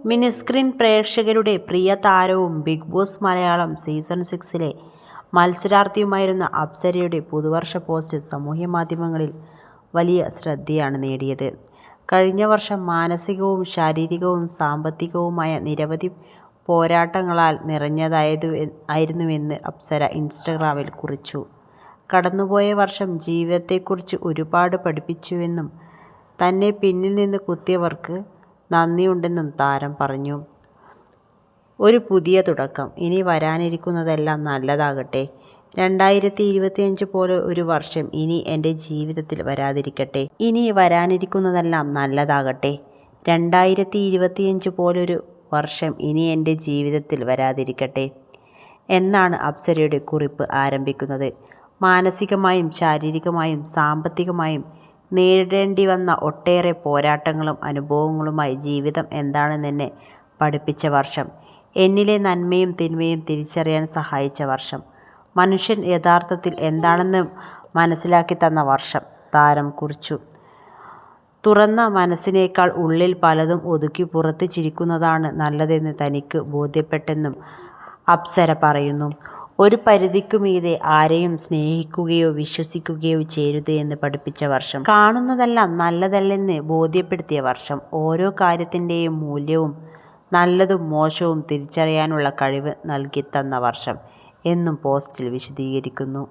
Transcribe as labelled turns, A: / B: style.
A: Mini screen പ്രേക്ഷകരുടെ പ്രിയ താരവും ബിഗ് ബോസ് മലയാളം സീസൺ 6-ലെ മത്സരാർത്ഥിയുമായിരുന്ന അപ്സരയുടെ പുതുവർഷ പോസ്റ്റ് സാമൂഹ്യമാധ്യമങ്ങളിൽ വലിയ ശ്രദ്ധയാണ് നേടിയത്. കഴിഞ്ഞ വർഷം മാനസികവും ശാരീരികവും സാമ്പത്തികവുമായ നിരവധി പോരാട്ടങ്ങളാൽ നിറഞ്ഞതായിരുന്നുവെന്ന് അപ്സര ഇൻസ്റ്റഗ്രാമിൽ കുറിച്ചു. കടന്നുപോയ വർഷം ജീവിതത്തെക്കുറിച്ച് ഒരുപാട് പഠിപ്പിച്ചുവെന്നും തന്നെ പിന്നിൽ നിന്ന് കുത്തിയവർക്ക് നന്ദിയുണ്ടെന്നും താരം പറഞ്ഞു. ഒരു പുതിയ തുടക്കം. ഇനി വരാനിരിക്കുന്നതെല്ലാം നല്ലതാകട്ടെ. 2025 പോലെ ഒരു വർഷം ഇനി എൻ്റെ ജീവിതത്തിൽ വരാതിരിക്കട്ടെ. ഇനി വരാനിരിക്കുന്നതെല്ലാം നല്ലതാകട്ടെ. 2025 പോലൊരു വർഷം ഇനി എൻ്റെ ജീവിതത്തിൽ വരാതിരിക്കട്ടെ എന്നാണ് അപ്സരയുടെ കുറിപ്പ് ആരംഭിക്കുന്നത്. മാനസികമായും ശാരീരികമായും സാമ്പത്തികമായും നേരിടേണ്ടി വന്ന ഒട്ടേറെ പോരാട്ടങ്ങളും അനുഭവങ്ങളുമായി ജീവിതം എന്താണെന്നെന്നെ പഠിപ്പിച്ച വർഷം. എന്നിലെ നന്മയും തിന്മയും തിരിച്ചറിയാൻ സഹായിച്ച വർഷം. മനുഷ്യൻ യഥാർത്ഥത്തിൽ എന്താണെന്ന് മനസ്സിലാക്കി തന്ന വർഷം, താരം കുറിച്ചു. തുറന്ന മനസ്സിനേക്കാൾ ഉള്ളിൽ പലതും ഒതുക്കി പുറത്ത് ചിരിക്കുന്നതാണ് നല്ലതെന്ന് തനിക്ക് ബോധ്യപ്പെട്ടെന്നും അപ്സര പറയുന്നു. ഒരു പരിധിക്കുമീതെ ആരെയും സ്നേഹിക്കുകയോ വിശ്വസിക്കുകയോ ചെയ്യരുത് എന്ന് പഠിപ്പിച്ച വർഷം. കാണുന്നതെല്ലാം നല്ലതല്ലെന്ന് ബോധ്യപ്പെടുത്തിയ വർഷം. ഓരോ കാര്യത്തിൻ്റെയും മൂല്യവും നല്ലതും മോശവും തിരിച്ചറിയാനുള്ള കഴിവ് നൽകിത്തന്ന വർഷം എന്നും പോസ്റ്റിൽ വിശദീകരിക്കുന്നു.